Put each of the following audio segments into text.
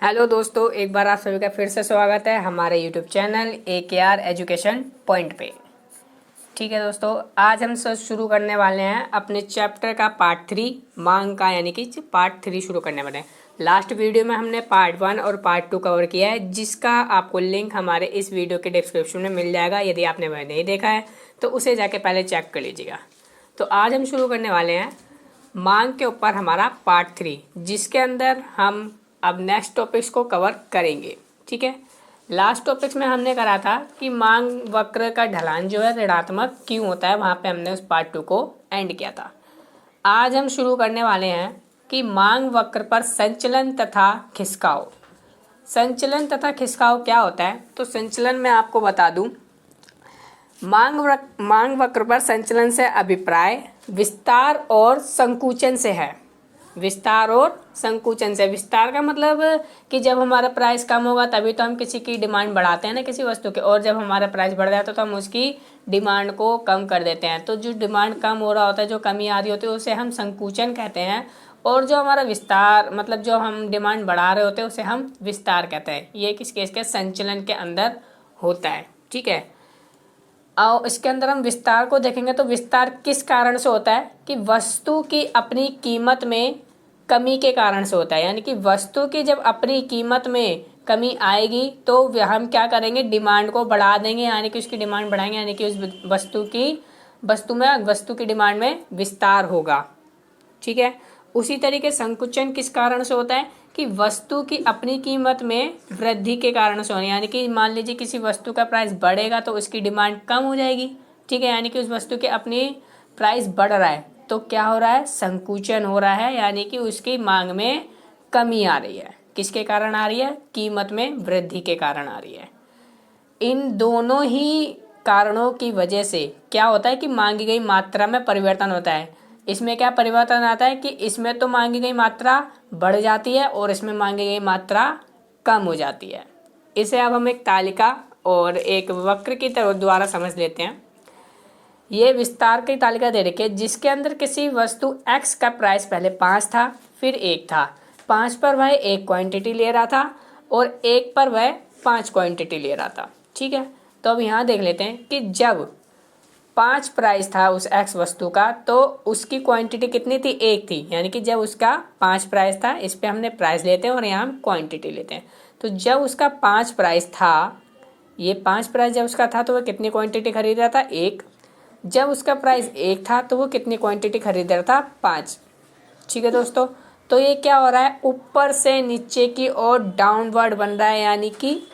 Hello दोस्तों, एक बार आप सभी का फिर से स्वागत है हमारे YouTube channel AKR education point पे। ठीक है दोस्तों, आज हम शुरू करने वाले हैं अपने चैप्टर का पार्ट 3 मांग का, यानी कि पार्ट 3 शुरू करने वाले हैं। लास्ट वीडियो में हमने पार्ट 1 और पार्ट 2 कवर किया है, जिसका आपको लिंक हमारे इस वीडियो के डिस्क्रिप्शन में मिल जाएगा। यदि आपने वह नहीं देखा है तो उसे जाके पहले चेक कर लीजिएगा। तो आज हम शुरू करने वाले हैं मांग के ऊपर हमारा पार्ट 3, जिसके अंदर हम अब नेक्स्ट टॉपिक्स को कवर करेंगे। ठीक है, लास्ट टॉपिक्स में हमने करा था कि मांग वक्र का ढलान जो है ऋणात्मक क्यों होता है, वहाँ पे हमने उस पार्ट 2 को एंड किया था। आज हम शुरू करने वाले हैं कि मांग वक्र पर संचलन तथा खिसकाव। संचलन तथा खिसकाव क्या होता है, तो संचलन में आपको बता दूं, मांग वक्र पर संचलन से अभिप्राय विस्तार और संकुचन से है। विस्तार और संकुचन से। विस्तार का मतलब कि जब हमारा प्राइस कम होगा तभी तो हम किसी की डिमांड बढ़ाते हैं ना, किसी वस्तु के, और जब हमारा प्राइस बढ़ जाता है तो हम उसकी डिमांड को कम कर देते हैं। तो जो डिमांड कम हो रहा होता है, जो कमी आ रही होती है, उसे हम संकुचन कहते हैं। और जो हमारा विस्तार, मतलब जो हम डिमांड बढ़ा रहे होते हैं, उसे हम विस्तार कहते हैं। ये किस केस के संचलन के अंदर होता है। ठीक है, और इसके अंदर हम विस्तार को देखेंगे तो विस्तार किस कारण से होता है कि वस्तु की अपनी कीमत में कमी के कारण से होता है। यानी कि वस्तु की जब अपनी कीमत में कमी आएगी तो हम क्या करेंगे, डिमांड को बढ़ा देंगे, यानी कि उसकी डिमांड बढ़ाएंगे, यानी कि उस वस्तु की डिमांड में विस्तार होगा। ठीक है, उसी तरीके संकुचन किस कारण से होता है कि वस्तु की अपनी कीमत में वृद्धि के कारण से होने, यानी कि मान लीजिए किसी वस्तु का प्राइस बढ़ेगा तो उसकी डिमांड कम हो जाएगी। ठीक है, यानी कि उस वस्तु के अपनी प्राइस बढ़ रहा है तो क्या हो रहा है, संकुचन हो रहा है, यानी कि उसकी मांग में कमी आ रही है। किसके कारण आ रही है, कीमत में वृद्धि के कारण आ रही है। इन दोनों ही कारणों की वजह से क्या होता है कि मांगी गई मात्रा में परिवर्तन होता है। इसमें क्या परिवर्तन आता है कि इसमें तो मांगी गई मात्रा बढ़ जाती है और इसमें मांगी गई मात्रा कम हो जाती है। इसे अब हम एक तालिका और एक वक्र की तरह द्वारा समझ लेते हैं। ये विस्तार की तालिका दे रखी है, जिसके अंदर किसी वस्तु x का प्राइस पहले 5 था, फिर 1 था। 5 पर वह 1 क्वांटिटी ले रहा था और 1 पर वह 5 क्वांटिटी ले रहा था। ठीक है, तो अब यहाँ देख लेते हैं कि जब 5 प्राइस था उस x वस्तु का तो उसकी क्वांटिटी कितनी थी, 1 थी। यानी कि जब उसका 5 प्राइस था, इस पे हमने प्राइस लेते हैं और यहाँ हम क्वांटिटी लेते हैं। तो जब उसका 5 प्राइस था, ये 5 प्राइस जब उसका था तो वह कितनी क्वांटिटी खरीद रहा था, 1। जब उसका प्राइस 1 था तो वो कितनी क्वांटिटी खरीद रहा था, 5। ठीक है दोस्तों, तो ये क्या हो रहा है, ऊपर से नीचे की ओर डाउनवर्ड बन रहा है। यानी कि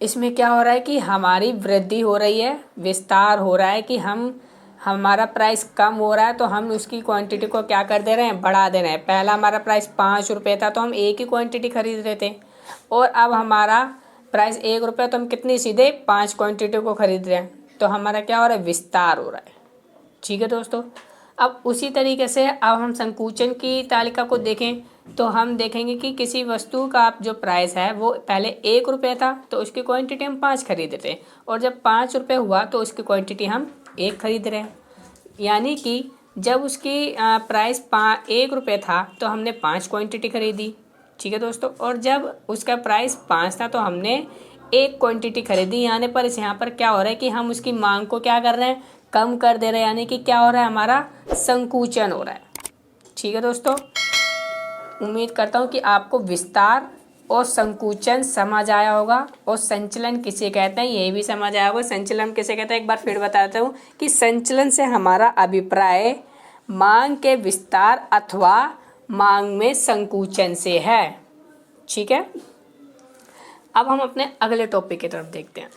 इसमें क्या हो रहा है कि हमारी वृद्धि हो रही है, विस्तार हो रहा है कि हमारा प्राइस कम हो रहा है तो हम उसकी क्वांटिटी को क्या कर दे रहे हैं, बढ़ा दे रहे हैं। पहला हमारा प्राइस 5 रुपये था तो हम 1 ही क्वांटिटी खरीद रहे थे, और अब हमारा प्राइस 1 रुपये तो हम कितनी, सीधे 5 क्वांटिटी को खरीद रहे हैं। तो हमारा क्या हो रहा है, विस्तार हो रहा है। ठीक है दोस्तों, अब उसी तरीके से अब हम संकुचन की तालिका को देखें तो हम देखेंगे कि किसी वस्तु का जो प्राइस है वो पहले 1 रुपये था तो उसकी क्वांटिटी हम 5 खरीदे थे, और जब 5 रुपये हुआ तो उसकी क्वांटिटी हम 1 खरीद रहे हैं। यानी कि जब उसकी प्राइस 1 रुपये था तो हमने 5 क्वांटिटी खरीदी। ठीक है दोस्तों, और जब उसका प्राइस 5 था तो हमने 1 क्वांटिटी खरीदी। यहाँ पर क्या हो रहा है कि हम उसकी मांग को क्या कर रहे हैं, कम कर दे रहे हैं। यानी कि क्या हो रहा है, हमारा संकुचन हो रहा है। ठीक है दोस्तों, उम्मीद करता हूँ कि आपको विस्तार और संकुचन समझ आया होगा, और संचलन किसे कहते हैं ये भी समझ आया होगा। संचलन किसे कहते हैं एक बार फिर बताता हूँ कि संचलन से हमारा अभिप्राय मांग के विस्तार अथवा मांग में संकुचन से है। ठीक है, अब हम अपने अगले टॉपिक की तरफ देखते हैं।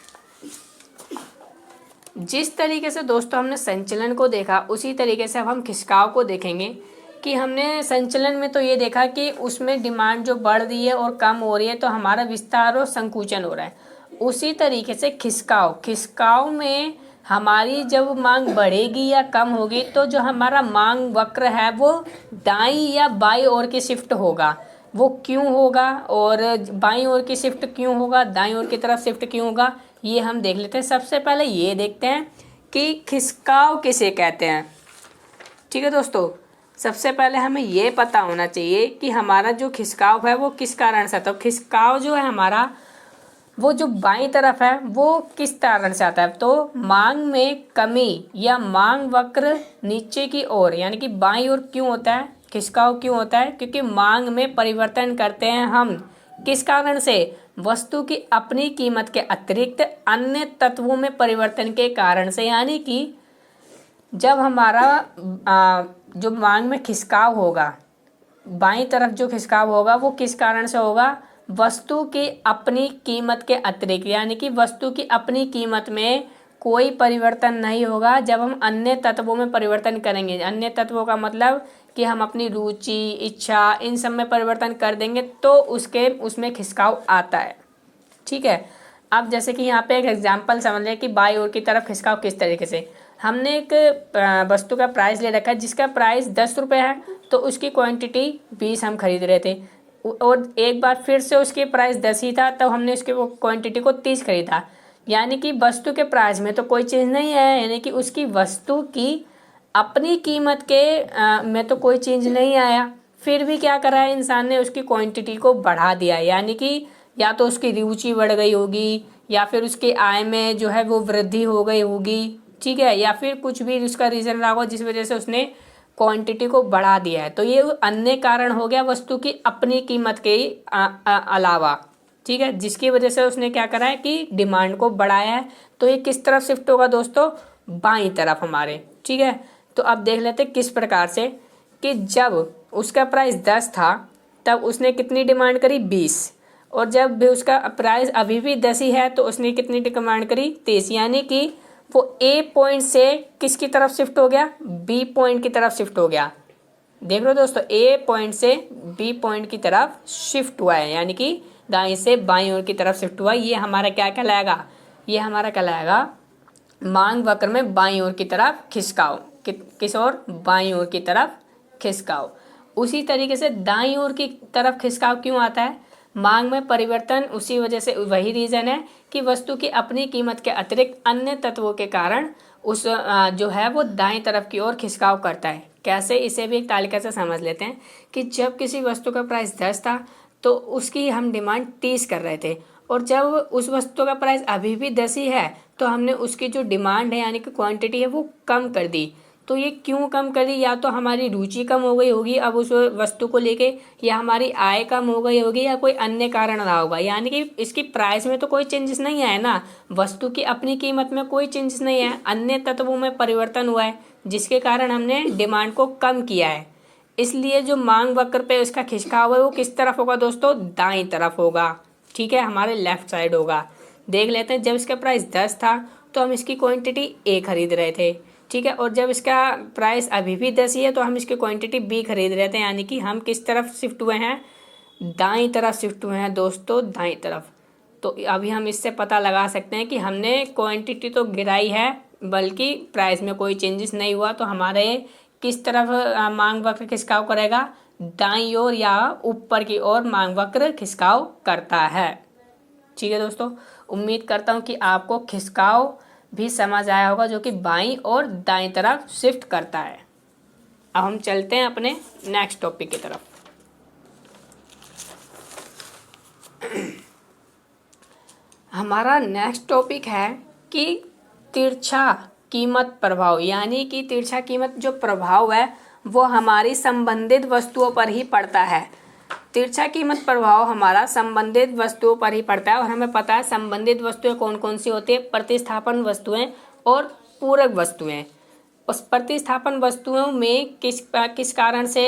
जिस तरीके से दोस्तों हमने संचलन को देखा, उसी तरीके से अब हम खिसकाव को देखेंगे। कि हमने संचलन में तो ये देखा कि उसमें डिमांड जो बढ़ रही है और कम हो रही है तो हमारा विस्तार और संकुचन हो रहा है। उसी तरीके से खिसकाव में हमारी जब मांग बढ़ेगी या कम होगी तो जो हमारा मांग वक्र है वो दाईं या बाईं ओर की शिफ्ट होगा। वो क्यों होगा, और बाईं ओर की शिफ्ट क्यों होगा, दाईं ओर की तरफ शिफ्ट क्यों होगा, ये हम देख लेते हैं। सबसे पहले ये देखते हैं कि खिसकाव किसे कहते हैं। ठीक है दोस्तों, सबसे पहले हमें ये पता होना चाहिए कि हमारा जो खिसकाव है वो किस कारण से, तो खिसकाव जो है हमारा वो जो बाईं तरफ है वो किस कारण से आता है, तो मांग में कमी या मांग वक्र नीचे की ओर यानी कि बाईं ओर क्यों होता है, खिसकाव क्यों होता है, क्योंकि मांग में परिवर्तन करते हैं हम किस कारण से, वस्तु की अपनी कीमत के अतिरिक्त अन्य तत्वों में परिवर्तन के कारण से। यानी कि जब हमारा जो मांग में खिसकाव होगा, बाईं तरफ जो खिसकाव होगा वो किस कारण से होगा, वस्तु की अपनी कीमत के अतिरिक्त, यानी कि वस्तु की अपनी कीमत में कोई परिवर्तन नहीं होगा जब हम अन्य तत्वों में परिवर्तन करेंगे। अन्य तत्वों का मतलब कि हम अपनी रुचि, इच्छा, इन सब में परिवर्तन कर देंगे तो उसमें खिसकाव आता है। ठीक है। अब जैसे कि यहाँ पे एक एग्जांपल समझ लें कि बाईं ओर की तरफ खिसकाव किस तरीके से, हमने एक वस्तु का प्राइस ले रखा है जिसका प्राइस 10 रुपये है, तो उसकी क्वांटिटी 20 हम खरीद रहे थे, और एक बार फिर से उसकी प्राइस 10 ही था, तब हमने उसकी वो क्वांटिटी को 30 खरीदा। यानी कि वस्तु के प्राइस में तो कोई चेंज नहीं है, यानी कि उसकी वस्तु की अपनी कीमत के में तो कोई चेंज नहीं आया, फिर भी क्या करा है इंसान ने, उसकी क्वांटिटी को बढ़ा दिया। यानी कि या तो उसकी रुचि बढ़ गई होगी, या फिर उसके आय में जो है वो वृद्धि हो गई होगी, ठीक है, या फिर कुछ भी उसका रीज़न रहा होगा जिस वजह से उसने क्वांटिटी को बढ़ा दिया है। तो ये अन्य कारण हो गया वस्तु की अपनी कीमत के अलावा, ठीक है, जिसकी वजह से उसने क्या करा है कि डिमांड को बढ़ाया है। तो ये किस तरफ शिफ्ट होगा दोस्तों, बाईं तरफ हमारे। ठीक है, तो अब देख लेते किस प्रकार से, कि जब उसका प्राइस 10 था तब उसने कितनी डिमांड करी, 20, और जब भी उसका प्राइस अभी भी 10 ही है तो उसने कितनी डिमांड करी, 30। यानी कि वो ए पॉइंट से किसकी तरफ शिफ्ट हो गया, बी पॉइंट की तरफ शिफ्ट हो गया। देख लो दोस्तों, ए पॉइंट से बी पॉइंट की तरफ शिफ्ट हुआ है, यानी कि दाएं से बाईं ओर की तरफ शिफ्ट हुआ। ये हमारा क्या कहलाएगा, ये हमारा कहलाएगा मांग वक्र में बाईं ओर की तरफ खिसकाव। किस ओर, बाईं ओर की तरफ खिसकाव। उसी तरीके से दाईं ओर की तरफ खिसकाव क्यों आता है, मांग में परिवर्तन, उसी वजह से वही रीज़न है कि वस्तु की अपनी कीमत के अतिरिक्त अन्य तत्वों के कारण उस जो है वो दाएं तरफ की ओर खिसकाव करता है। कैसे, इसे भी एक तालिका से समझ लेते हैं कि जब किसी वस्तु का प्राइस 10 था तो उसकी हम डिमांड 30 कर रहे थे, और जब उस वस्तु का प्राइस अभी भी 10 ही है तो हमने उसकी जो डिमांड है यानी कि क्वांटिटी है वो कम कर दी। तो ये क्यों कम करी, या तो हमारी रुचि कम हो गई होगी अब उस वस्तु को लेके, या हमारी आय कम हो गई होगी, या कोई अन्य कारण रहा होगा। यानी कि इसकी प्राइस में तो कोई चेंजेस नहीं आया ना, वस्तु की अपनी कीमत में कोई चेंजेस नहीं है, अन्य तत्वों में परिवर्तन हुआ है जिसके कारण हमने डिमांड को कम किया है। इसलिए जो मांग वक्र पे उसका खिसकाव है वो किस तरफ होगा दोस्तों, दाईं तरफ होगा। ठीक है, हमारे लेफ्ट साइड होगा। देख लेते हैं, जब इसका प्राइस 10 था तो हम इसकी क्वांटिटी ए खरीद रहे थे, ठीक है, और जब इसका प्राइस अभी भी 10 ही है तो हम इसकी क्वांटिटी बी खरीद रहे थे। यानी कि हम किस तरफ शिफ्ट हुए हैं, दाईं तरफ शिफ्ट हुए हैं दोस्तों, दाईं तरफ। तो अभी हम इससे पता लगा सकते हैं कि हमने क्वांटिटी तो गिराई है बल्कि प्राइस में कोई चेंजेस नहीं हुआ। तो हमारे किस तरफ मांग वक्र खिसकाव करेगा, दाईं ओर या ऊपर की ओर मांग वक्र खिसकाव करता है। ठीक है दोस्तों, उम्मीद करता हूँ कि आपको खिसकाव भी समझ आया होगा, जो कि बाईं और दाईं तरफ शिफ्ट करता है। अब हम चलते हैं अपने नेक्स्ट टॉपिक की तरफ। हमारा नेक्स्ट टॉपिक है कि तिरछा कीमत प्रभाव, यानी कि तिरछा कीमत जो प्रभाव है वो हमारी संबंधित वस्तुओं पर ही पड़ता है। तिरछा कीमत प्रभाव हमारा संबंधित वस्तुओं पर ही पड़ता है, और हमें पता है संबंधित वस्तुएं कौन कौन सी होती है, प्रतिस्थापन वस्तुएं और पूरक वस्तुएं। उस प्रतिस्थापन वस्तुओं में किस कारण से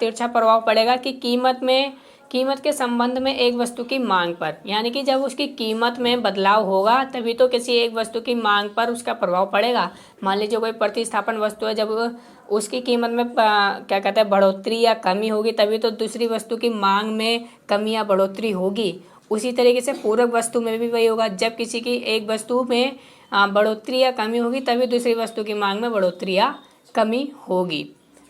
तिरछा प्रभाव पड़ेगा कि कीमत के संबंध में एक वस्तु की मांग पर, यानी कि जब उसकी कीमत में बदलाव होगा तभी तो किसी एक वस्तु की मांग पर उसका प्रभाव पड़ेगा। मान लीजिए कोई प्रतिस्थापन वस्तु है, जब उसकी कीमत में क्या कहते हैं बढ़ोतरी या कमी होगी तभी तो दूसरी वस्तु की मांग में कमी या बढ़ोतरी होगी। उसी तरीके से पूरक वस्तु में भी वही होगा, जब किसी की एक वस्तु में बढ़ोतरी या कमी होगी तभी दूसरी वस्तु की मांग में बढ़ोतरी या कमी होगी।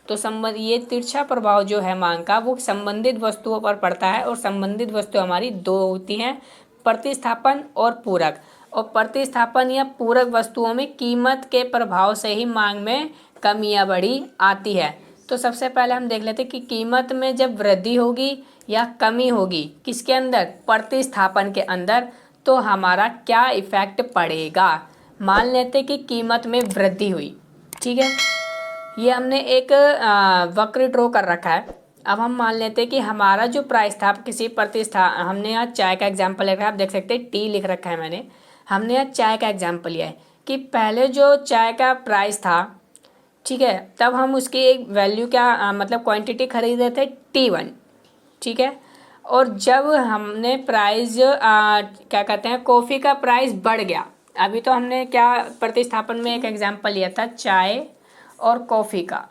तो ये तिरछा प्रभाव जो है मांग का वो संबंधित वस्तुओं पर पड़ता है, और संबंधित वस्तु हमारी दो होती हैं, प्रतिस्थापन और पूरक। और प्रतिस्थापन या पूरक वस्तुओं में कीमत के प्रभाव से ही मांग में कमी या बढ़ी आती है। तो सबसे पहले हम देख लेते हैं कि कीमत में जब वृद्धि होगी या कमी होगी किसके अंदर, प्रतिस्थापन के अंदर, तो हमारा क्या इफेक्ट पड़ेगा। मान लेते कि कीमत में वृद्धि हुई, ठीक है, ये हमने एक वक्र ड्रॉ कर रखा है। अब हम मान लेते हैं कि हमारा जो प्राइस था किसी हमने यहाँ चाय का एग्जाम्पल लिखा है, आप देख सकते हैं टी लिख रखा है मैंने, हमने यहाँ चाय का एग्जाम्पल लिया है कि पहले जो चाय का प्राइस था, ठीक है, तब हम उसकी एक वैल्यू क्या मतलब क्वांटिटी खरीद रहे थे T1, ठीक है, और जब हमने प्राइस क्या कहते हैं कॉफ़ी का प्राइस बढ़ गया, अभी तो हमने क्या प्रतिस्थापन में एक एग्जाम्पल लिया था चाय और कॉफ़ी का,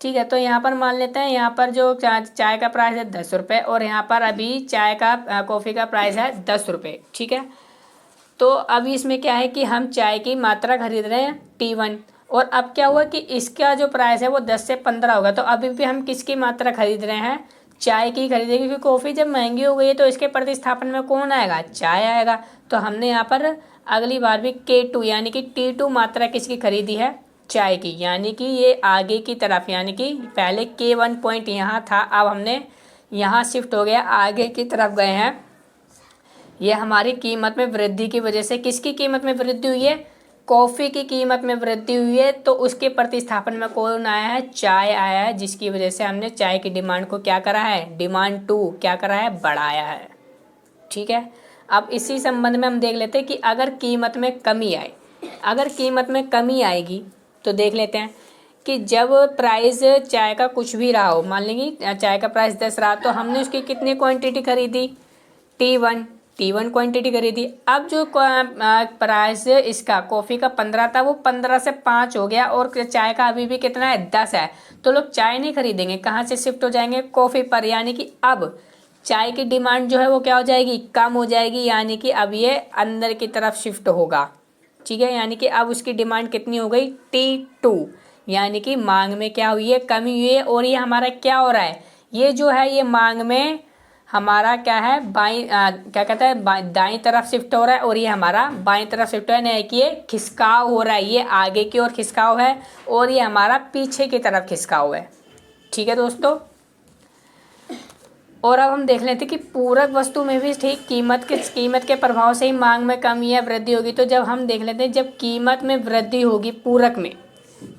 ठीक है, तो यहाँ पर मान लेते हैं यहाँ पर जो चाय का प्राइस है 10 रुपये और यहाँ पर अभी चाय का कॉफ़ी का प्राइस है 10 रुपये, ठीक है। तो अभी इसमें क्या है कि हम चाय की मात्रा खरीद रहे हैं T1 और अब क्या हुआ कि इसका जो प्राइस है वो 10 से 15 होगा, तो अभी भी हम किसकी मात्रा खरीद रहे हैं, चाय की खरीदेंगे, क्योंकि कॉफ़ी जब महंगी हो गई है तो इसके प्रतिस्थापन में कौन आएगा, चाय आएगा। तो हमने यहाँ पर अगली बार भी K2 यानी कि T2 मात्रा किसकी खरीदी है, चाय की, यानी कि ये आगे की तरफ, यानी कि पहले K1 पॉइंट यहाँ था, अब हमने यहाँ शिफ्ट हो गया आगे की तरफ गए हैं। ये हमारी कीमत में वृद्धि की वजह से, किसकी कीमत में वृद्धि हुई है, कॉफ़ी की कीमत में वृद्धि हुई है, तो उसके प्रतिस्थापन में कौन आया है, चाय आया है, जिसकी वजह से हमने चाय की डिमांड को क्या करा है, डिमांड 2 क्या करा है, बढ़ाया है, ठीक है। अब इसी संबंध में हम देख लेते हैं कि अगर कीमत में कमी आए, अगर कीमत में कमी आएगी तो देख लेते हैं कि जब प्राइस चाय का कुछ भी रहा हो, मान लेंगे चाय का प्राइस 10 रहा तो हमने उसकी कितनी क्वांटिटी खरीदी, T1 क्वांटिटी खरीदी। अब जो प्राइस इसका कॉफ़ी का 15 था वो 15 से 5 हो गया और चाय का अभी भी कितना है, 10 है, तो लोग चाय नहीं खरीदेंगे, कहाँ से शिफ्ट हो जाएंगे, कॉफ़ी पर, यानी कि अब चाय की डिमांड जो है वो क्या हो जाएगी, कम हो जाएगी, यानी कि अब ये अंदर की तरफ शिफ्ट होगा, ठीक है, यानी कि अब उसकी डिमांड कितनी हो गई, T2, यानी कि मांग में क्या हुई है, कमी हुई है। और ये हमारा क्या हो रहा है, ये जो है ये मांग में हमारा क्या है, क्या कहते हैं दाईं तरफ शिफ्ट हो रहा है और ये हमारा बाईं तरफ शिफ्ट हो रहा है, यानी कि ये खिसकाव हो रहा है, ये आगे की ओर खिसकाव है और ये हमारा पीछे की तरफ खिसकाव है, ठीक है दोस्तों। और अब हम देख लेते हैं कि पूरक वस्तु में भी ठीक कीमत के प्रभाव से ही मांग में कमी या वृद्धि होगी। तो जब हम देख लेते हैं जब कीमत में वृद्धि होगी पूरक में,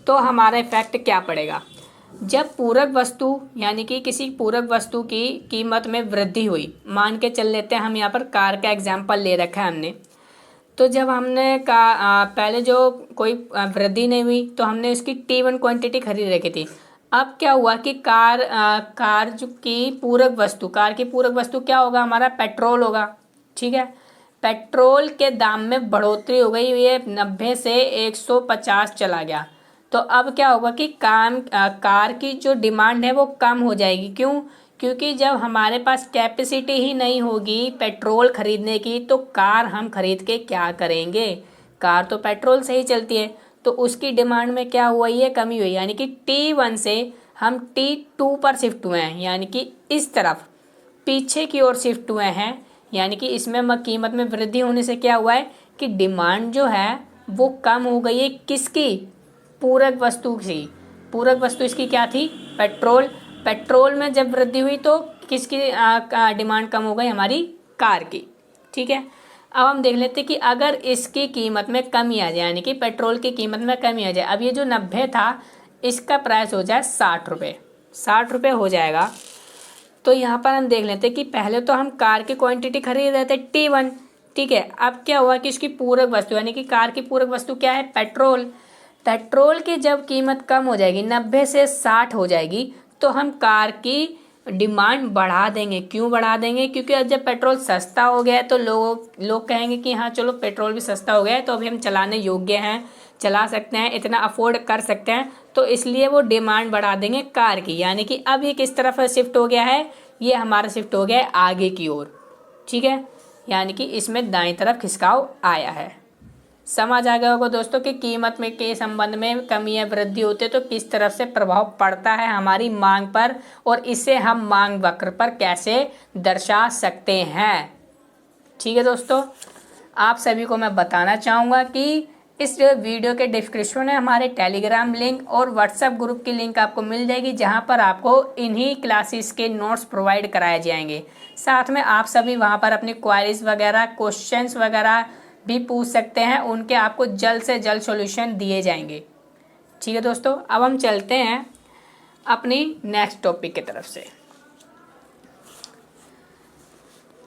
तो हमारा इफेक्ट क्या पड़ेगा, जब पूरक वस्तु यानी कि किसी पूरक वस्तु की कीमत में वृद्धि हुई, मान के चल लेते हैं हम यहाँ पर कार का एग्जाम्पल ले रखा है हमने, तो जब हमने पहले जो कोई वृद्धि नहीं हुई तो हमने उसकी T1 क्वांटिटी खरीद रखी थी। अब क्या हुआ कि कार की पूरक वस्तु क्या होगा, हमारा पेट्रोल होगा, ठीक है, पेट्रोल के दाम में बढ़ोतरी हो गई, ये 90 से 150 चला गया, तो अब क्या होगा कि कार की जो डिमांड है वो कम हो जाएगी। क्यों, क्योंकि जब हमारे पास कैपेसिटी ही नहीं होगी पेट्रोल खरीदने की तो कार हम खरीद के क्या करेंगे, कार तो पेट्रोल से ही चलती है, तो उसकी डिमांड में क्या हुआ, ये कमी हुई, यानी कि T1 से हम T2 पर शिफ्ट हुए हैं, यानी कि इस तरफ पीछे की ओर शिफ्ट हुए हैं, यानी कि इसमें कीमत में वृद्धि होने से क्या हुआ है कि डिमांड जो है वो कम हो गई है, किसकी, पूरक वस्तु की। पूरक वस्तु इसकी क्या थी, पेट्रोल में जब वृद्धि हुई तो किसकी डिमांड कम हो गई, हमारी कार की, ठीक है। अब हम देख लेते हैं कि अगर इसकी कीमत में कमी आ जाए, यानी कि पेट्रोल की कीमत में कमी आ जाए, अब ये जो 90 था इसका प्राइस हो जाए 60 रुपये हो जाएगा, तो यहाँ पर हम देख लेते हैं कि पहले तो हम कार की क्वांटिटी खरीद रहे थे T1, ठीक है, अब क्या हुआ कि इसकी पूरक वस्तु यानी कि कार की पूरक वस्तु क्या है, पेट्रोल की जब कीमत कम हो जाएगी 90 से 60 हो जाएगी तो हम कार की डिमांड बढ़ा देंगे। क्यों बढ़ा देंगे, क्योंकि अब जब पेट्रोल सस्ता हो गया है तो लोग कहेंगे कि हाँ चलो पेट्रोल भी सस्ता हो गया है तो अभी हम चलाने योग्य हैं, चला सकते हैं, इतना अफोर्ड कर सकते हैं, तो इसलिए वो डिमांड बढ़ा देंगे कार की, यानी कि अब ये किस तरफ शिफ्ट हो गया है, ये हमारा शिफ्ट हो गया है आगे की ओर, ठीक है, यानी कि इसमें दाईं तरफ खिसकाव आया है। समझ आ गया होगा दोस्तों कि कीमत में के संबंध में कमी या वृद्धि होते तो किस तरह से प्रभाव पड़ता है हमारी मांग पर, और इसे हम मांग वक्र पर कैसे दर्शा सकते हैं। ठीक है दोस्तों, आप सभी को मैं बताना चाहूँगा कि इस वीडियो के डिस्क्रिप्शन में हमारे टेलीग्राम लिंक और व्हाट्सएप ग्रुप की लिंक आपको मिल जाएगी, जहां पर आपको इन्हीं क्लासेस के नोट्स प्रोवाइड कराए जाएंगे। साथ में आप सभी वहां पर अपनी क्वेरीज वगैरह, क्वेश्चंस वगैरह भी पूछ सकते हैं, उनके आपको जल्द से जल्द सॉल्यूशन दिए जाएंगे। ठीक है दोस्तों, अब हम चलते हैं अपनी नेक्स्ट टॉपिक की तरफ से।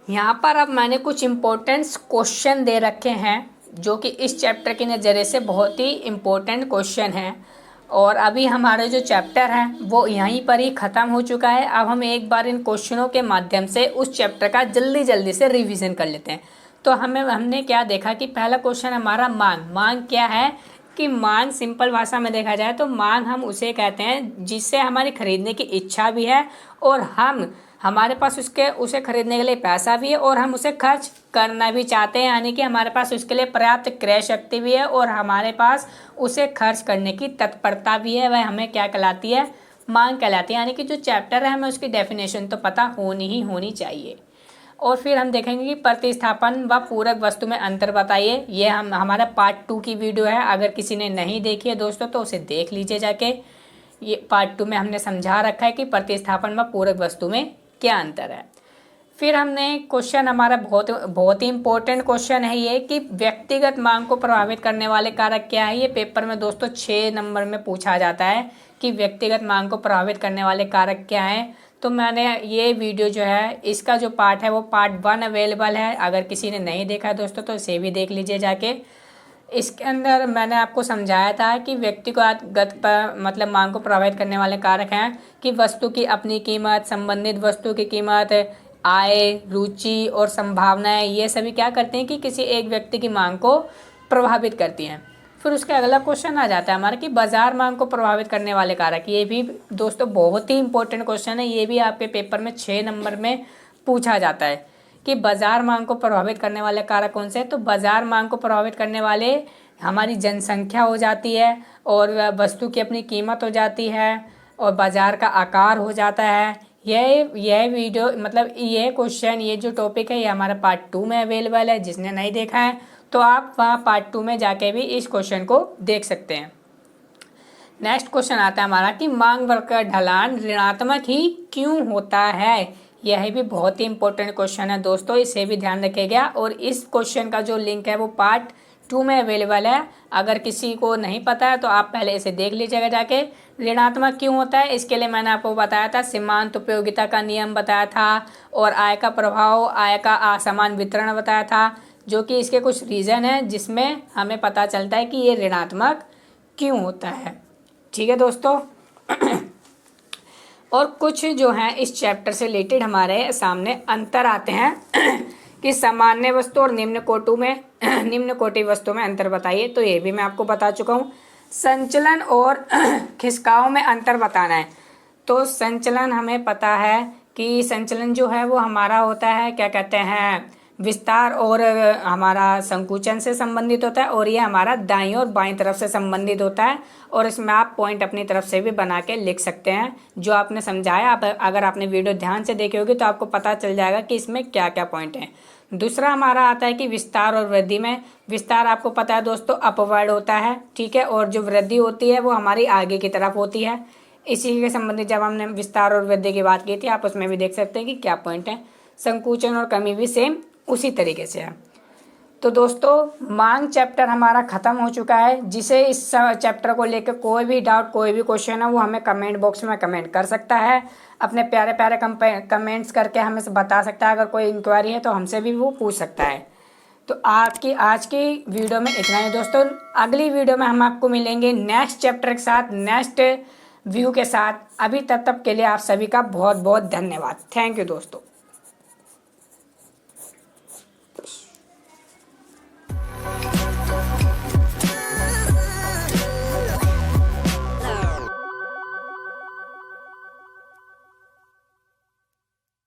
यहाँ पर अब मैंने कुछ इम्पोर्टेंट क्वेश्चन दे रखे हैं जो कि इस चैप्टर के नज़रिए से बहुत ही इम्पोर्टेंट क्वेश्चन हैं, और अभी हमारे जो चैप्टर है वो यहीं पर ही ख़त्म हो चुका है। अब हम एक बार इन क्वेश्चनों के माध्यम से उस चैप्टर का जल्दी से रिवीजन कर लेते हैं। तो हमने क्या देखा कि पहला क्वेश्चन हमारा मांग क्या है, कि मांग सिंपल भाषा में देखा जाए तो मांग हम उसे कहते हैं जिससे हमारी खरीदने की इच्छा भी है और हमारे पास उसे खरीदने के लिए पैसा भी है और हम उसे खर्च करना भी चाहते हैं, यानी कि हमारे पास उसके लिए पर्याप्त क्रय शक्ति भी है और हमारे पास उसे खर्च करने की तत्परता भी है। वह हमें क्या कहलाती है, मांग कहलाती है। यानी कि जो चैप्टर है हमें उसकी डेफिनेशन तो पता होनी चाहिए। और फिर हम देखेंगे कि प्रतिस्थापन व पूरक वस्तु में अंतर बताइए। ये हमारा पार्ट 2 की वीडियो है, अगर किसी ने नहीं देखी है दोस्तों तो उसे देख लीजिए जाके। ये पार्ट 2 में हमने समझा रखा है कि प्रतिस्थापन व पूरक वस्तु में क्या अंतर है। फिर हमने क्वेश्चन हमारा बहुत ही इंपॉर्टेंट क्वेश्चन है ये, कि व्यक्तिगत मांग को प्रभावित करने वाले कारक क्या है। ये पेपर में दोस्तों 6 नंबर में पूछा जाता है कि व्यक्तिगत मांग को प्रभावित करने वाले कारक क्या है। तो मैंने ये वीडियो जो है, इसका जो पार्ट है वो पार्ट 1 अवेलेबल है, अगर किसी ने नहीं देखा है दोस्तों तो इसे भी देख लीजिए जाके। इसके अंदर मैंने आपको समझाया था कि व्यक्तिगत मतलब मांग को प्रभावित करने वाले कारक हैं कि वस्तु की अपनी कीमत, संबंधित वस्तु की कीमत, आय, रुचि और संभावनाएं, ये सभी क्या करते हैं कि किसी एक व्यक्ति की मांग को प्रभावित करती हैं। फिर उसके अगला क्वेश्चन आ जाता है हमारा कि बाजार मांग को प्रभावित करने वाले कारक। ये भी दोस्तों बहुत ही इंपॉर्टेंट क्वेश्चन है, ये भी आपके पेपर में 6 नंबर में पूछा जाता है कि बाजार मांग को प्रभावित करने वाले कारक कौन से हैं। तो बाजार मांग को प्रभावित करने वाले हमारी जनसंख्या हो जाती है, और वस्तु की अपनी कीमत हो जाती है, और बाजार का आकार हो जाता है। यह वीडियो मतलब ये क्वेश्चन, ये जो टॉपिक है ये हमारा पार्ट 2 में अवेलेबल है। जिसने नहीं देखा है तो आप वहाँ पार्ट 2 में जाके भी इस क्वेश्चन को देख सकते हैं। नेक्स्ट क्वेश्चन आता है हमारा कि मांग वक्र का ढलान ऋणात्मक ही क्यों होता है। यह भी बहुत ही इंपॉर्टेंट क्वेश्चन है दोस्तों, इसे भी ध्यान रखिएगा। और इस क्वेश्चन का जो लिंक है वो पार्ट 2 में अवेलेबल है, अगर किसी को नहीं पता है तो आप पहले इसे देख लीजिएगा जाके। ऋणात्मक क्यों होता है, इसके लिए मैंने आपको बताया था, सीमांत उपयोगिता का नियम बताया था, और आय का प्रभाव, आय का असमान वितरण बताया था, जो कि इसके कुछ रीज़न है जिसमें हमें पता चलता है कि ये ऋणात्मक क्यों होता है। ठीक है दोस्तों। और कुछ जो है इस चैप्टर से रिलेटेड हमारे सामने अंतर आते हैं कि सामान्य वस्तु और निम्न कोटि वस्तु में अंतर बताइए। तो ये भी मैं आपको बता चुका हूँ। संचलन और खिसकाव में अंतर बताना है। तो संचलन हमें पता है कि संचलन जो है वो हमारा होता है, क्या कहते हैं, विस्तार और हमारा संकुचन से संबंधित होता है, और ये हमारा दाईं और बाईं तरफ से संबंधित होता है। और इसमें आप पॉइंट अपनी तरफ से भी बना के लिख सकते हैं जो आपने समझाया। अगर आपने वीडियो ध्यान से देखी होगी तो आपको पता चल जाएगा कि इसमें क्या क्या पॉइंट हैं। दूसरा हमारा आता है कि विस्तार और वृद्धि में। विस्तार आपको पता है दोस्तों अपवर्ड होता है, ठीक है, और जो वृद्धि होती है वो हमारी आगे की तरफ होती है। इसी के संबंधित जब हमने विस्तार और वृद्धि की बात की थी, आप उसमें भी देख सकते हैं कि क्या पॉइंट है। संकुचन और कमी भी सेम उसी तरीके से है। तो दोस्तों मांग चैप्टर हमारा ख़त्म हो चुका है। जिसे इस चैप्टर को लेकर कोई भी डाउट, कोई भी क्वेश्चन है वो हमें कमेंट बॉक्स में कमेंट कर सकता है। अपने प्यारे प्यारे कमेंट्स करके हमें बता सकता है। अगर कोई इंक्वायरी है तो हमसे भी वो पूछ सकता है। तो आज की वीडियो में इतना ही दोस्तों। अगली वीडियो में हम आपको मिलेंगे नेक्स्ट चैप्टर के साथ, नेक्स्ट व्यू के साथ। अभी तब के लिए आप सभी का बहुत बहुत धन्यवाद। थैंक यू दोस्तों।